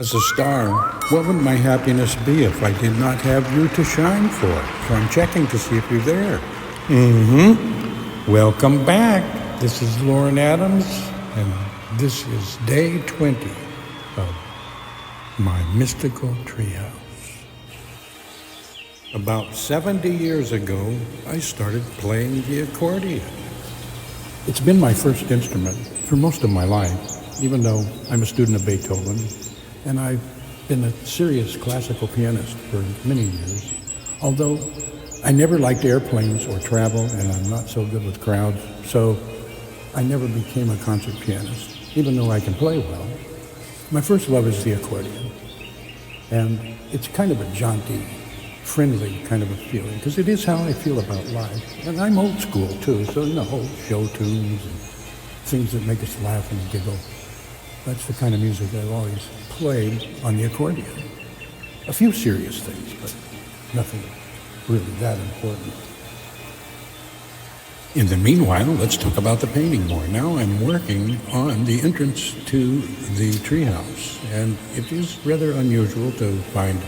As a star, what would my happiness be if I did not have you to shine for? So I'm checking to see if you're there. Welcome back. This is Loren Adams, and this is day 20 of my mystical treehouse. About 70 years ago, I started playing the accordion. It's been my first instrument for most of my life, even though I'm a student of Beethoven. And I've been a serious classical pianist for many years, although I never liked airplanes or travel, and I'm not so good with crowds, so I never became a concert pianist, even though I can play well. My first love is the accordion, and it's kind of a jaunty, friendly kind of a feeling, because it is how I feel about life. And I'm old school, too, so, show tunes and things that make us laugh and giggle. That's the kind of music I've always played on the accordion. A few serious things, but nothing really that important. In the meanwhile, let's talk about the painting more. Now I'm working on the entrance to the treehouse, and it is rather unusual to find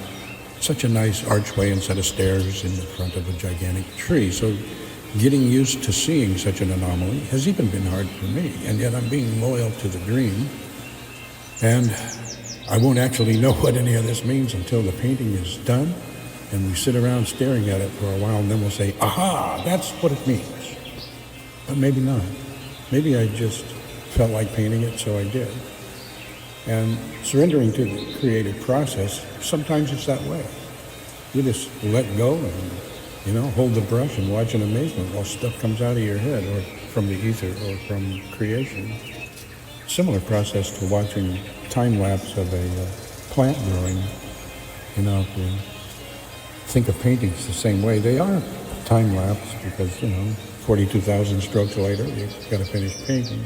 such a nice archway and set of stairs in the front of a gigantic tree. So getting used to seeing such an anomaly has even been hard for me, and yet I'm being loyal to the dream. And I won't actually know what any of this means until the painting is done, and we sit around staring at it for a while, and then we'll say, aha, that's what it means. But maybe not. Maybe I just felt like painting it, so I did. And surrendering to the creative process, sometimes it's that way. You just let go and, hold the brush and watch in amazement while stuff comes out of your head, or from the ether, or from creation. Similar process to watching time-lapse of a plant growing. If you think of paintings the same way, they are time-lapse because, 42,000 strokes later, you've got to finish painting.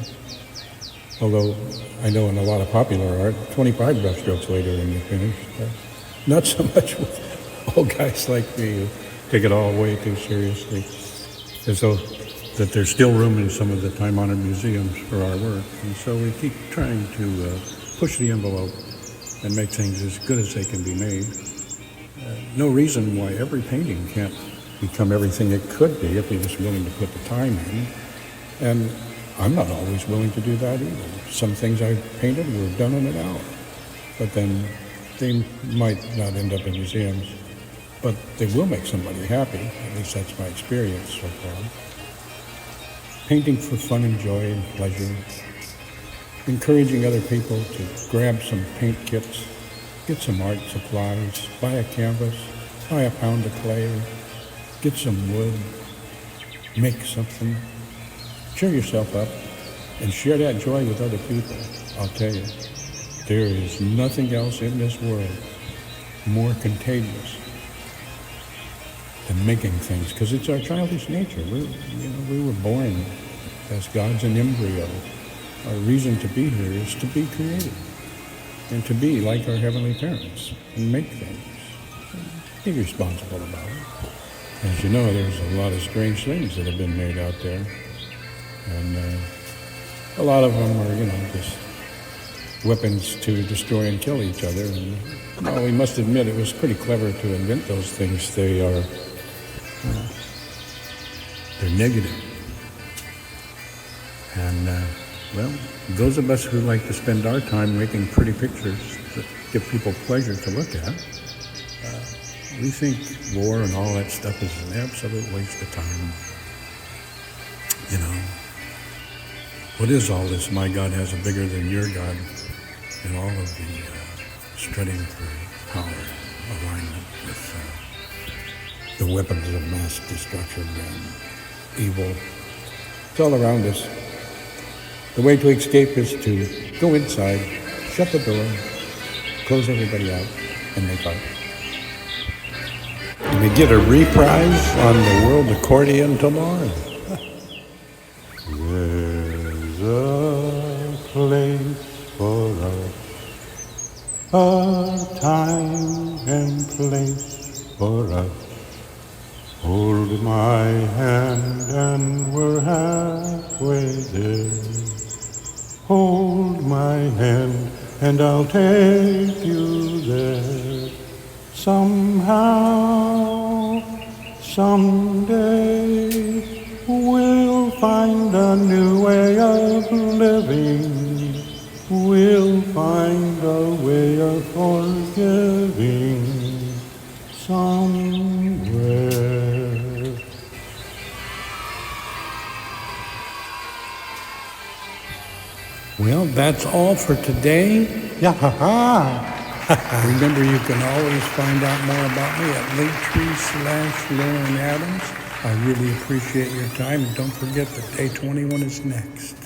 Although I know in a lot of popular art, 25 brush strokes later and you're finished. Not so much with old guys like me who take it all way too seriously. As though that there's still room in some of the time-honored museums for our work. And so we keep trying to push the envelope and make things as good as they can be made. No reason why every painting can't become everything it could be if you're just willing to put the time in. And I'm not always willing to do that either. Some things I painted were done in an hour, but then they might not end up in museums, but they will make somebody happy. At least that's my experience so far. Painting for fun and joy and pleasure, encouraging other people to grab some paint kits, get some art supplies, buy a canvas, buy a pound of clay, get some wood, make something, cheer yourself up, and share that joy with other people. I'll tell you, there is nothing else in this world more contagious than making things, because it's our childish nature. We were born as gods in embryo. Our reason to be here is to be creative and to be like our heavenly parents and make things. Be responsible about it. As you know, there's a lot of strange things that have been made out there, and a lot of them are, just weapons to destroy and kill each other. And we must admit it was pretty clever to invent those things. They're negative. And, those of us who like to spend our time making pretty pictures that give people pleasure to look at, we think war and all that stuff is an absolute waste of time. What is all this? My God has a bigger than your God, and all of the strutting for power, alignment with the weapons of mass destruction and evil. It's all around us. The way to escape is to go inside, shut the door, close everybody out, and make art. And we get a reprise on the World Accordion tomorrow. There's a place for us, a time and place for us. Hold my hand and we're halfway there. Hold my hand and I'll take you there somehow. Someday we'll find a new way of living. We'll find a way of forgiving somewhere. Well, that's all for today. Yeah-ha-ha. Remember, you can always find out more about me at Linktree/Loren Adams. I really appreciate your time. And don't forget that day 21 is next.